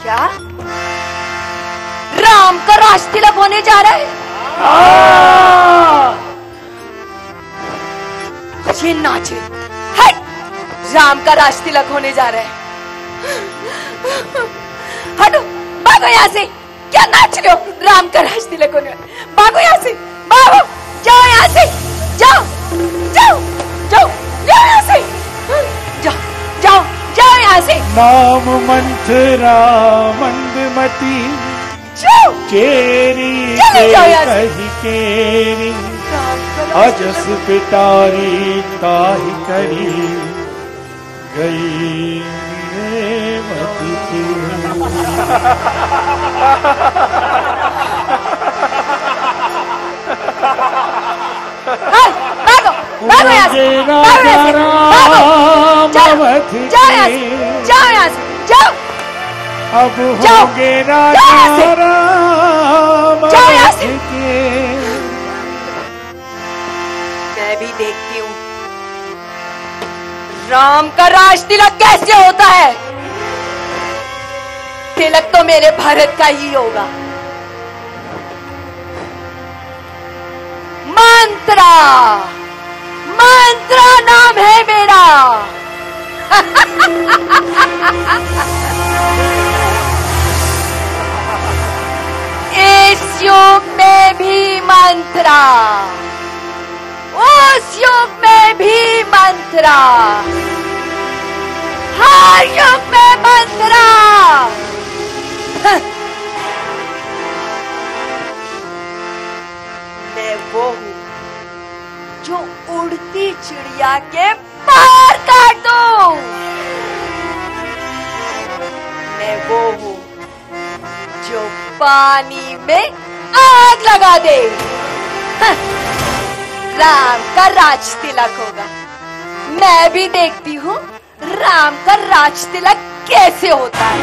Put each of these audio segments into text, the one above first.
क्या राम का राज तिलक होने जा रहा है? ये नाच है, राम का राज तिलक होने जा रहा है। हटो, भागो यहाँ से। क्या नाच रहे हो? राम का राज तिलक होने, भागो यहाँ से, भागो, जाओ यहाँ से, जाओ जाओ जाओ जाओ यहाँ से, जाओ जाओ जाओ यहाँ से। नाम मंथरा मंदमती केरी कही केरी अजस पिटारी ताही करी गई मती थी। भागो भागो यहाँ से, भागो यहाँ से, भागो, जाओ यहाँ से, जाओ यहाँ से, जाओ। अब होंगे राजा राम मैं भी देखती हूँ राम का राज तिलक कैसे होता है। तिलक तो मेरे भारत का ही होगा। मंत्रा, मंत्रा नाम है मेरा। इस युग में भी मंत्रा, उस युग में भी मंत्रा, हर युग में मंत्रा। मैं वो हूँ जो उड़ती चिड़िया के पर काट दूं। मैं वो हूँ जो पानी में आग लगा दे। राम का राज तिलक होगा। मैं भी देखती हूँ राम का राज तिलक कैसे होता है।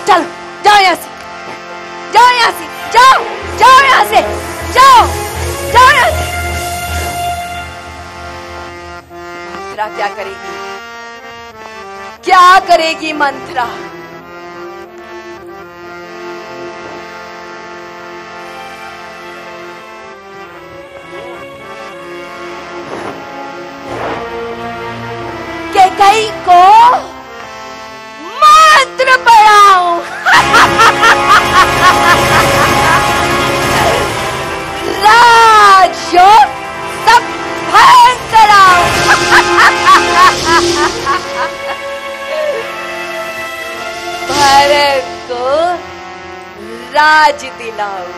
चलो जाओ यहाँ से, जाओ यहाँ से, जाओ जाओ यहाँ से, जाओ जाओ यहाँ से। मंत्रा क्या करेगी? क्या करेगी मंत्रा? कैकेयी को मंत्र पढ़ाऊं। राजयोग सब भंग कराऊं। भारत को राज दिलाऊं।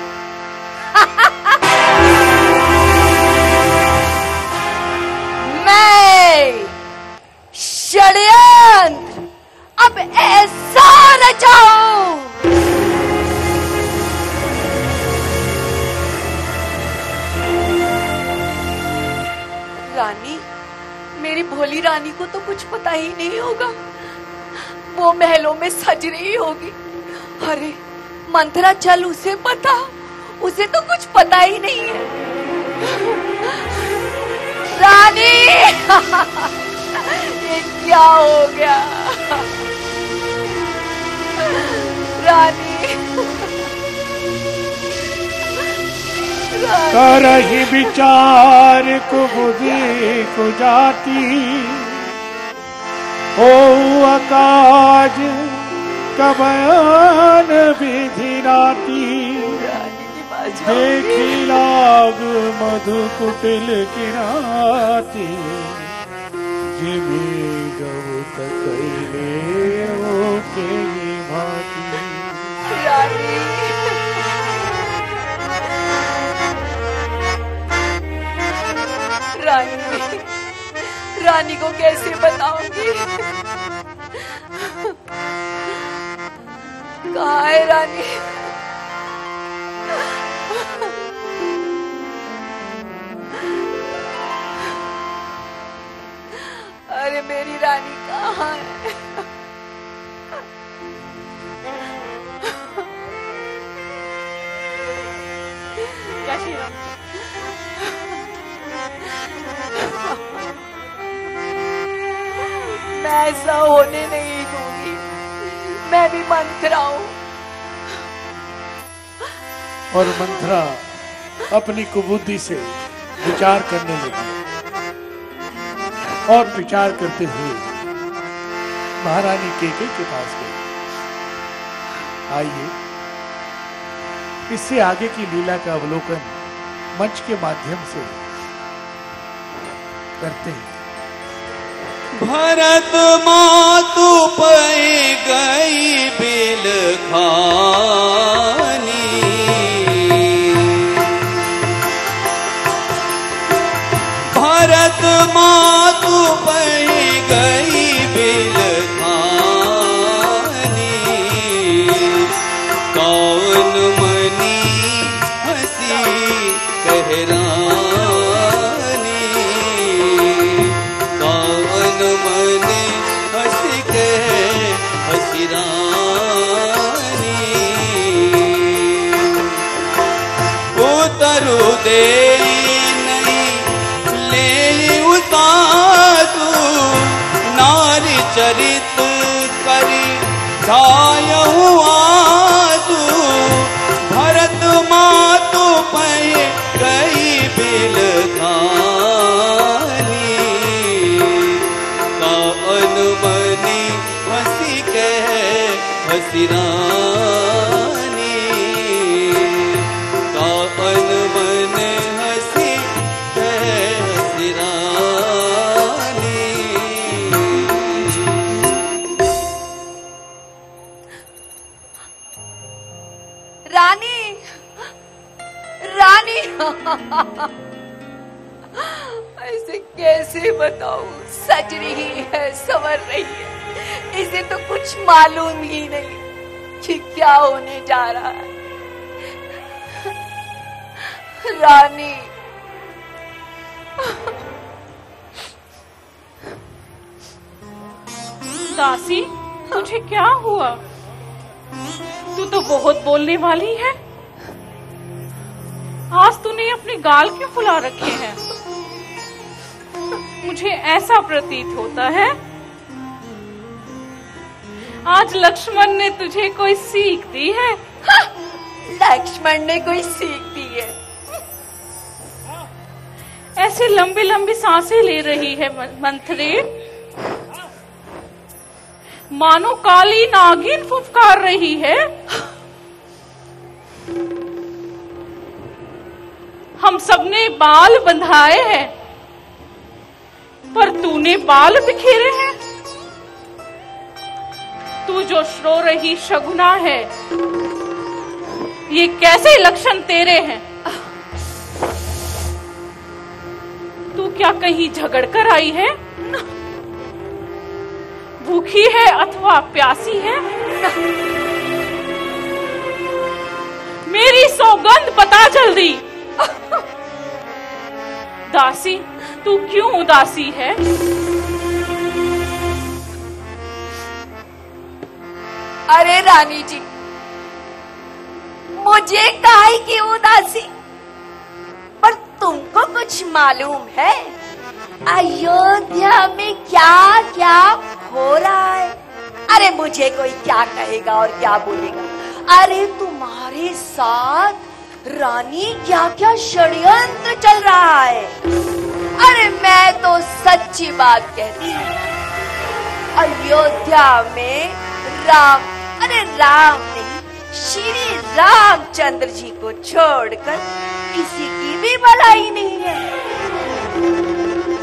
मैं षड्यंत्र अब ऐसा रचाऊं। रानी, मेरी भोली रानी को तो कुछ पता ही नहीं होगा। वो महलों में सज रही होगी। अरे मंत्रा, चल उसे पता, उसे तो कुछ पता ही नहीं है। रानी ये क्या हो गया? रानी, करही विचार को बुद्धि को जाती हो अकाज कबयान विधि राती। देखी लाग मधु कुटिल किराती जिमी गौत कैले ओ के भाती। रानी, रानी को कैसे बताऊंगी? कहाँ है रानी? अरे मेरी रानी कहाँ है? क्या श्रीराम? मैं ऐसा होने नहीं दूंगी। मैं भी मंथरा हूं। और मंथरा अपनी कुबुद्धि से विचार करने लगी और विचार करते हुए महारानी केके के पास गई। आइए इससे आगे की लीला का अवलोकन मंच के माध्यम से करते हैं। भरत मातु पै गई बिल खानी, भरत मातु पै गई बिल खानी, कौन मनी हंसी कहरानी, कौन मनी हंसी के हसीरानी, उतरु दे नारी चरित करी छायहु आसु, भरत मातु पै गई बिल खानी, कौन मनी हंसी के हसीरानी, कौन मन हंसी के हसीरानी। रानी, रानी ऐसे कैसे बताऊं? सज रही है, संवर रही है, इसे तो कुछ मालूम ही नहीं कि क्या होने जा रहा है। रानी, दासी, तुझे क्या हुआ? तू तो बहुत बोलने वाली है। आज तूने अपने गाल क्यों फुला रखे हैं? मुझे ऐसा प्रतीत होता है आज लक्ष्मण ने तुझे कोई सीख दी है। लक्ष्मण ने कोई सीख दी है? ऐसे लंबी लंबी सांसें ले रही है मंथरे, मानो काली नागिन फुफकार रही है। हम सबने बाल बंधाए हैं, पर तूने बाल बिखेरे हैं। तू जो श्रो रही शगुना है, ये कैसे लक्षण तेरे हैं? तू क्या कहीं झगड़ कर आई है? भूखी है अथवा प्यासी है? मेरी सौगंध बता जल्दी। दासी, तू क्यों उदासी है? अरे रानी जी, मुझे काहे की उदासी? पर तुमको कुछ मालूम है अयोध्या में क्या क्या हो रहा है? अरे मुझे कोई क्या कहेगा और क्या बोलेगा? अरे तुम्हारे साथ रानी क्या क्या षड्यंत्र चल रहा है। अरे मैं तो सच्ची बात कहती हूँ, अयोध्या में राम, अरे राम नहीं, श्री रामचंद्र जी को छोड़कर किसी की भी भलाई नहीं है।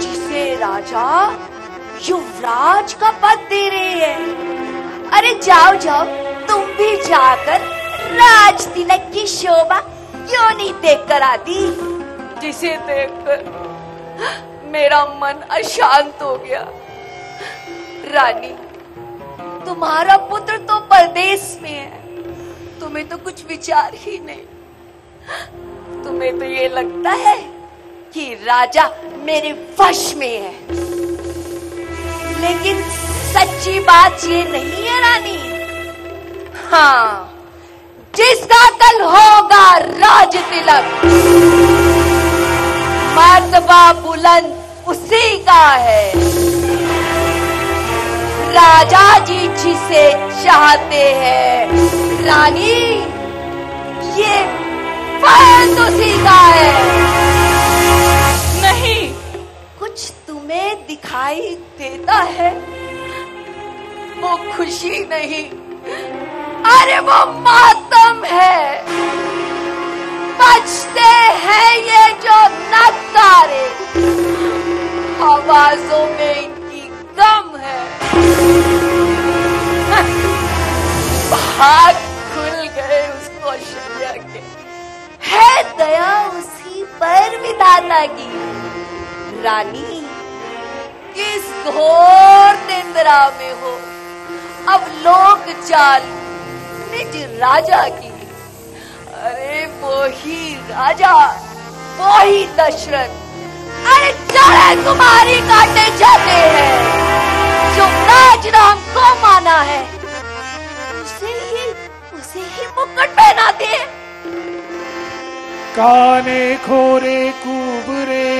जिसे राजा युवराज का पद दे रहे हैं। अरे जाओ जाओ, तुम भी जाकर राज तिलक की शोभा क्यों नहीं देख कर आती? जिसे देखकर मेरा मन अशांत हो गया। रानी, तुम्हारा पुत्र तो परदेश में है, तुम्हें तो कुछ विचार ही नहीं। तुम्हें तो ये लगता है कि राजा मेरे वश में है, लेकिन सच्ची बात ये नहीं है रानी। हाँ, जिसका कल होगा राज तिलक, मर्तबा बुलंद उसी का है। राजा जी जिसे चाहते हैं। रानी, ये फल उसी का है। नहीं, कुछ तुम्हें दिखाई देता है? वो खुशी नहीं, अरे वो मातम है। बजते हैं ये जो नगारे, आवाजों में इनकी गम है। भाग खुल गए उस कौशल्या के, है दया उसी पर विधाता की। रानी, किस घोर निंद्रा में हो अब लोक चाल निज राजा की। अरे वो ही राजा, वो ही दशरथ, अरे चढ़े तुम्हारी काटे जाते हैं। जो राज राम को माना है उसे ही मुकुट पहनाते हैं। काने खोरे कुबरे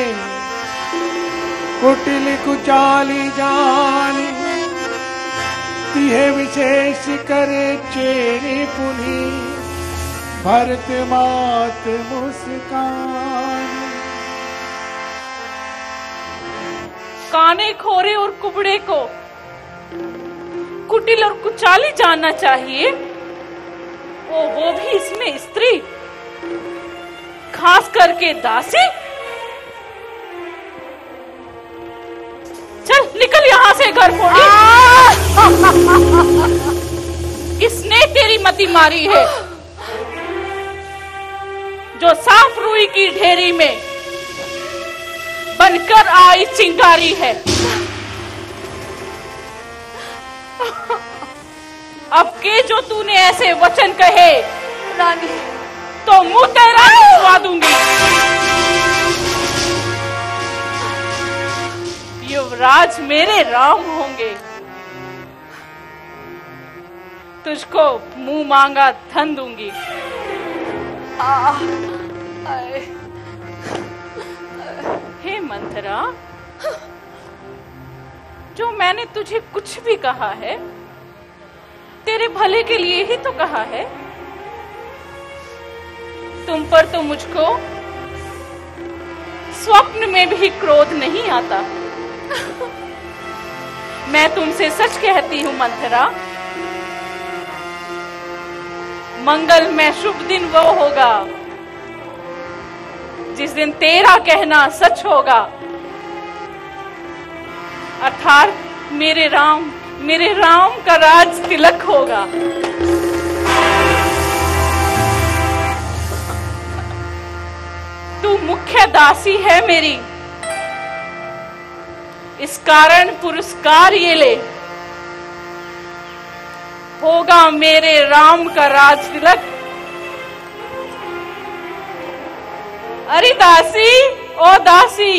कुटिल कुचाली जानी, तिहे विशेष करे चेरी पुनी, भरत मात मुस्कान। काने खोरे और कुबड़े को कुटिल और कुचाली जानना चाहिए, वो भी इसमें स्त्री, खास करके दासी। चल निकल यहाँ से घर फोड़ी। किसने तेरी मति मारी है, जो साफ रुई की ढेरी में बनकर आई चिंगारी है। अब के जो तूने ऐसे वचन कहे रानी, तो मुंह तेरा निचवा दूंगी। युवराज मेरे राम होंगे, तुझको मुंह मांगा धन दूंगी। हे मंथरा, जो मैंने तुझे कुछ भी कहा है तेरे भले के लिए ही तो कहा है। तुम पर तो मुझको स्वप्न में भी क्रोध नहीं आता। मैं तुमसे सच कहती हूँ मंथरा, मंगल में शुभ दिन वो होगा जिस दिन तेरा कहना सच होगा, अर्थात मेरे राम का राज तिलक होगा। तू मुख्य दासी है मेरी, इस कारण पुरस्कार ये ले, होगा मेरे राम का राज तिलक। अरे दासी, ओ दासी,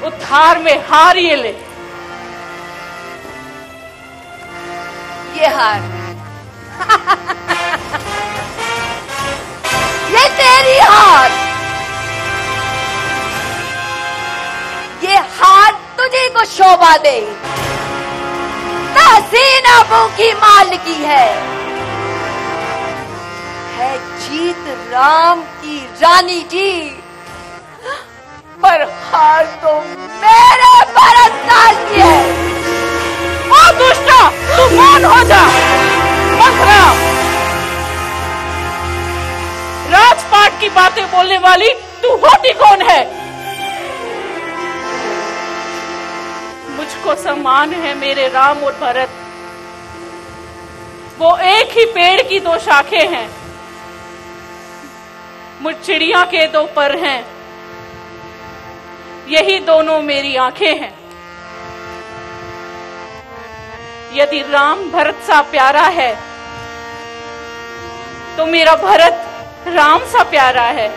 उद्धार में हार ये ले। ये हार ये तेरी हार, ये हार तुझे को शोभा दे। तहसीन अबू की माल की है जीत राम की रानी जी, पर हार तो मेरे भरत लाल की है। ओ दुष्टा, तू मौन हो जा। मंथरा, राजपाट की बातें बोलने वाली तू होती कौन है? मुझको समान है मेरे राम और भरत, वो एक ही पेड़ की दो शाखें हैं, मुझ चिड़िया के दो पर हैं, यही दोनों मेरी आंखें हैं। यदि राम भरत सा प्यारा है तो मेरा भरत राम सा प्यारा है।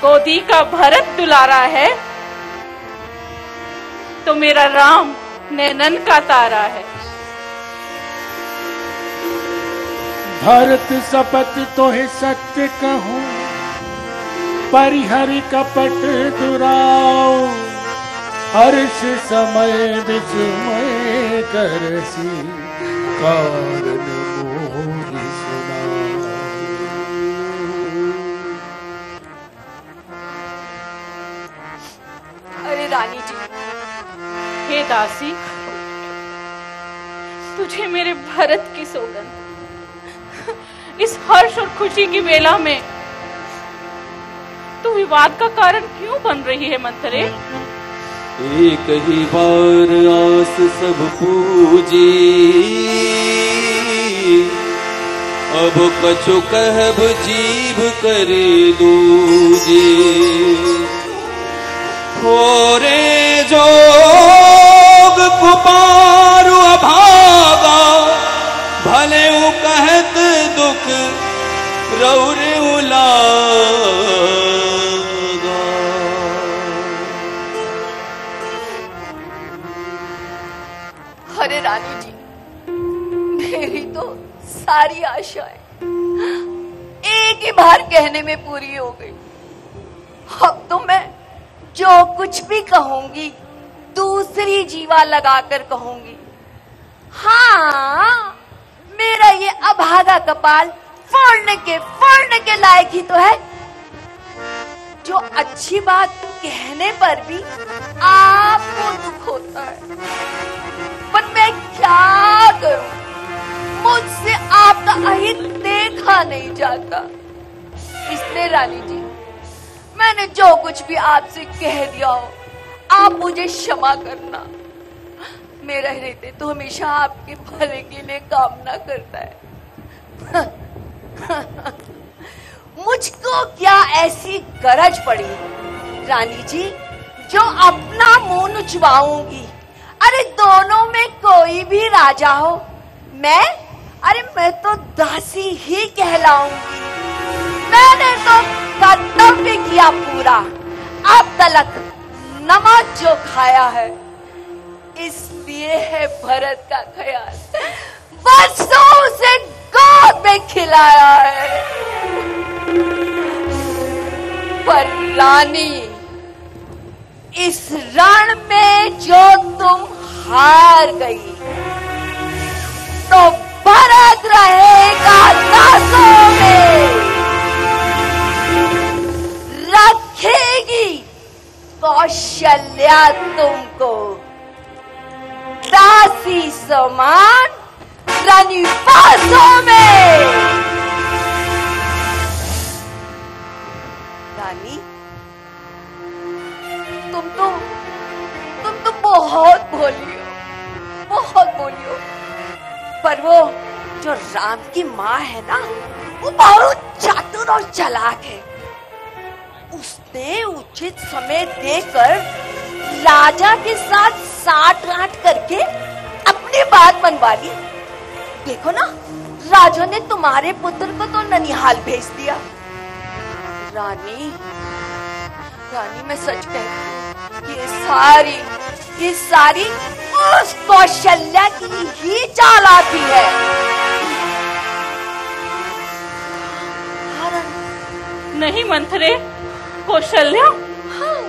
गोदी का भरत दुलारा है तो मेरा राम नैनन का तारा है। भरत सपत तो है सत्य कहूं, परिहरि कपट दुराओ, हर्ष समय विस्मय करसी कारण मोहि सुना। अरे रानी जी, हे दासी, तुझे मेरे भरत की सौगंध, इस हर्ष और खुशी की वेला में तू विवाद का कारण क्यों बन रही है मंथरे? एक ही बार आस सब पूजी, अब कछु कहब जीभ करे दूजी। थोरे जोग कुपारु अभागा, भले उ कहत दुख रौरे उलागा। अरे रानी जी, मेरी तो सारी आशाएं एक ही बार कहने में पूरी हो गई। अब तो मैं जो कुछ भी कहूंगी दूसरी जीवा लगाकर कहूंगी। हाँ, मेरा ये अभागा कपाल फोड़ने के लायक ही तो है, जो अच्छी बात कहने पर भी आपको दुख होता है। पर मैं क्या करूं, मुझसे आपका अहित देखा नहीं जाता। इसलिए रानी जी, मैंने जो कुछ भी आपसे कह दिया हो, आप मुझे क्षमा करना। मेरा हृदय तो हमेशा आपके भले के लिए कामना करता है। मुझको क्या ऐसी गरज पड़ी रानी जी, जो अपना मुंह नुचवाऊंगी? अरे दोनों में कोई भी राजा हो, मैं तो दासी ही कहलाऊंगी। मैंने तो कर्तव्य किया पूरा, अब तलक नमक जो खाया है, इसलिए है भरत का ख्याल, बरसों से गोद में खिलाया है। पर रानी, इस रण में जो तुम हार गई, तो भरत रहेगा दासों में, रखेगी कौशल्या तुमको दासी समान रनिवासों में। रानी, तुम तो बहुत भोली हो, बहुत भोली हो। पर वो जो राम की माँ है ना, वो बहुत चातुर और चालाक है। उसने उचित समय देकर राजा के साथ साठ-गांठ करके अपनी बात मनवा ली। देखो ना, राजा ने तुम्हारे पुत्र को तो ननिहाल भेज दिया। रानी, मैं सच कहती हूँ, ये सारी उस कौशल्या की ही चालाकी है। नहीं मंथरे, कौशल्या? हाँ,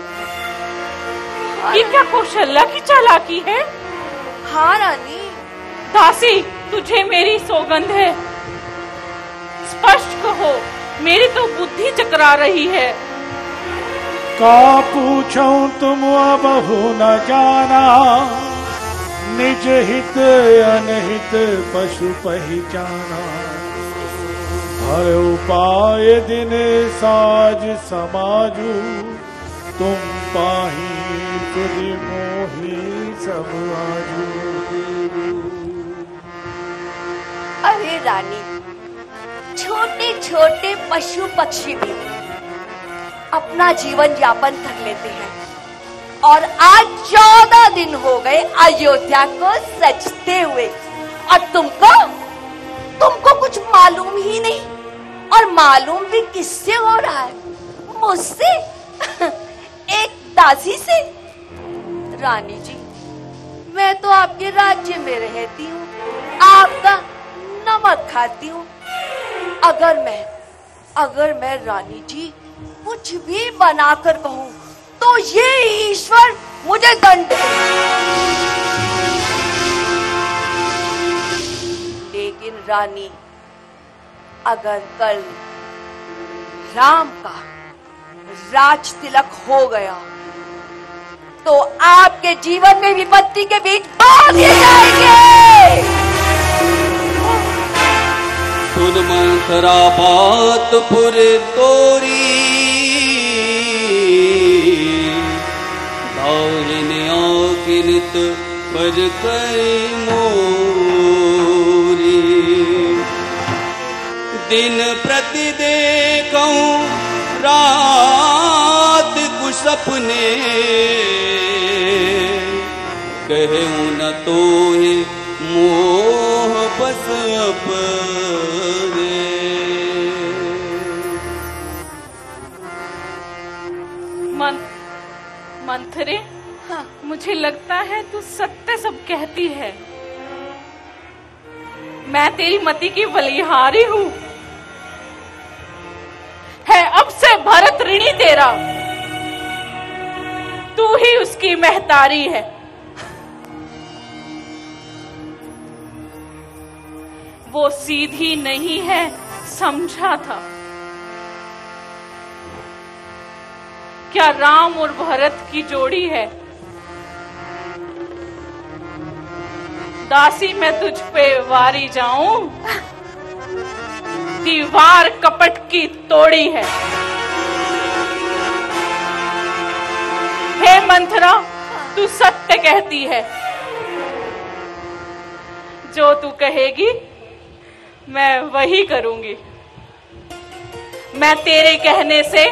ये क्या कौशल्या की चालाकी है? हाँ रानी। दासी, तुझे मेरी सौगंध है, स्पष्ट कहो, मेरी तो बुद्धि चकरा रही है। का पूछूं तुम बहु न जाना, निज हित अनहित पशु पहचाना। हर उपाय दिन साज समाजू, तुम पाही तुझ मोही सब आजू। अरे रानी, छोटे छोटे पशु पक्षी भी अपना जीवन यापन कर लेते हैं, और आज 14 दिन हो गए अयोध्या को सजते हुए, और तुमको कुछ मालूम ही नहीं। और मालूम भी किससे हो रहा है? मुझसे, एक दासी से। रानी जी, मैं तो आपके राज्य में रहती हूँ, आपका नमक खाती हूँ। अगर मैं रानी जी कुछ भी बनाकर कहूँ, तो ये ईश्वर मुझे दंड दे। रानी, अगर कल राम का राज तिलक हो गया तो आपके जीवन में विपत्ति के बीच बांध दिए जाएंगे। सुन मंथरा बात पुरे तोरी, दाहिने आकिनित पर कर मोरी। दिन प्रति देखूं रात कुछ सपने, कहूं न तो है मोह बस अपने। मंथरे, हाँ। मुझे लगता है तू सत्य सब कहती है। मैं तेरी मति की बलिहारी हूँ। है अब से भरत ऋणी तेरा, तू ही उसकी महतारी है। वो सीधी नहीं है, समझा था। क्या राम और भरत की जोड़ी है? दासी मैं तुझ पे वारी जाऊं, दीवार कपट की तोड़ी है। हे मंथरा, तू सत्य कहती है। जो तू कहेगी मैं वही करूंगी। मैं तेरे कहने से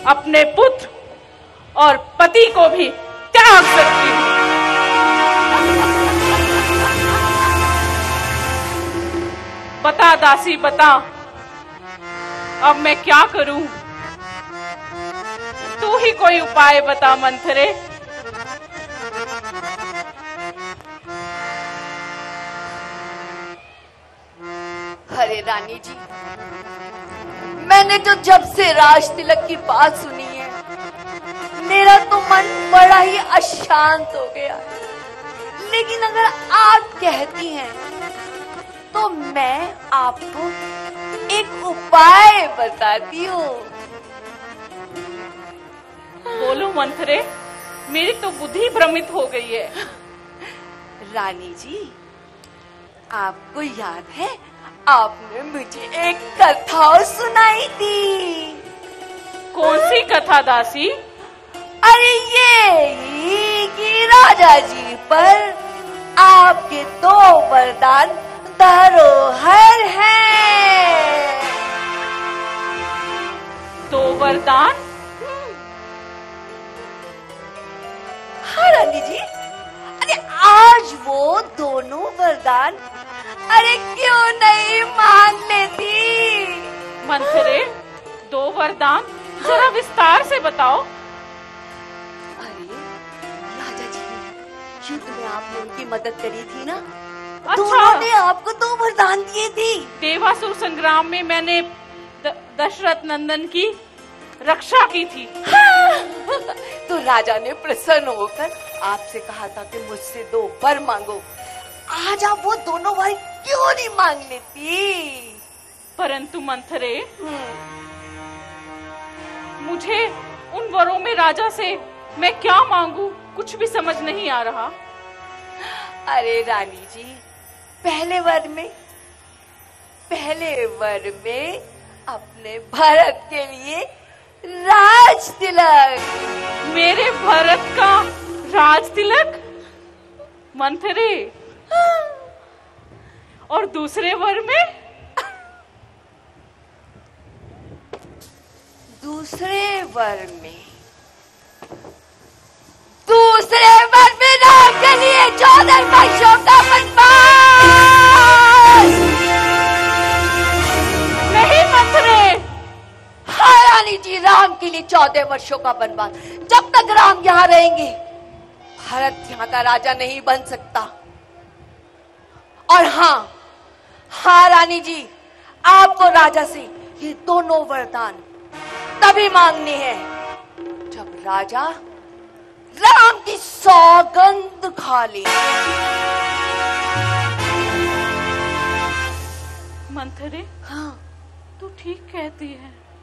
अपने पुत्र और पति को भी त्याग सकती हूं। बता दासी बता, अब मैं क्या करूं? तू ही कोई उपाय बता मंथरे। अरे रानी जी, मैंने तो जब से राज तिलक की बात सुनी है, मेरा तो मन बड़ा ही अशांत हो गया। लेकिन अगर आप कहती हैं तो मैं आपको एक उपाय बताती हूँ। बोलो मंथरे, मेरी तो बुद्धि भ्रमित हो गई है। रानी जी, आपको याद है आपने मुझे एक कथा सुनाई थी? कौन सी कथा दासी? अरे ये कि राजा जी पर आपके 2 वरदान धरोहर हैं। 2 वरदान? हाँ रानी जी, अरे आज वो दोनों वरदान अरे क्यों नहीं मांग लेती? मंथरे, 2 वरदान जरा विस्तार से बताओ। अरे राजा जी ने युद्ध में आपने उनकी मदद करी थी ना, अच्छा। तो उन्होंने आपको 2 वरदान दिए थे। देवासुर संग्राम में मैंने दशरथ नंदन की रक्षा की थी। हाँ। तो राजा ने प्रसन्न होकर आपसे कहा था कि मुझसे 2 वर मांगो। आज आप वो दोनों वर क्यों नहीं मांग लेती? परंतु मंथरे, मुझे उन वरों में राजा से मैं क्या मांगू, कुछ भी समझ नहीं आ रहा। अरे रानी जी, पहले वर में अपने भरत के लिए राज तिलक। मेरे भरत का राज तिलक? मंथरे, और दूसरे वर में? दूसरे वर में राम के लिए 14 वर्षों का वनवास। नहीं मंथरे। हाँ रानी जी, राम के लिए 14 वर्षों का वनवास। जब तक राम यहाँ रहेंगे, भरत यहाँ का राजा नहीं बन सकता। और हाँ रानी जी, आपको राजा से ये दोनों वरदान तभी मांगने हैं जब राजा राम की सौगंध खा ले। मंथरे, हाँ तू ठीक कहती है।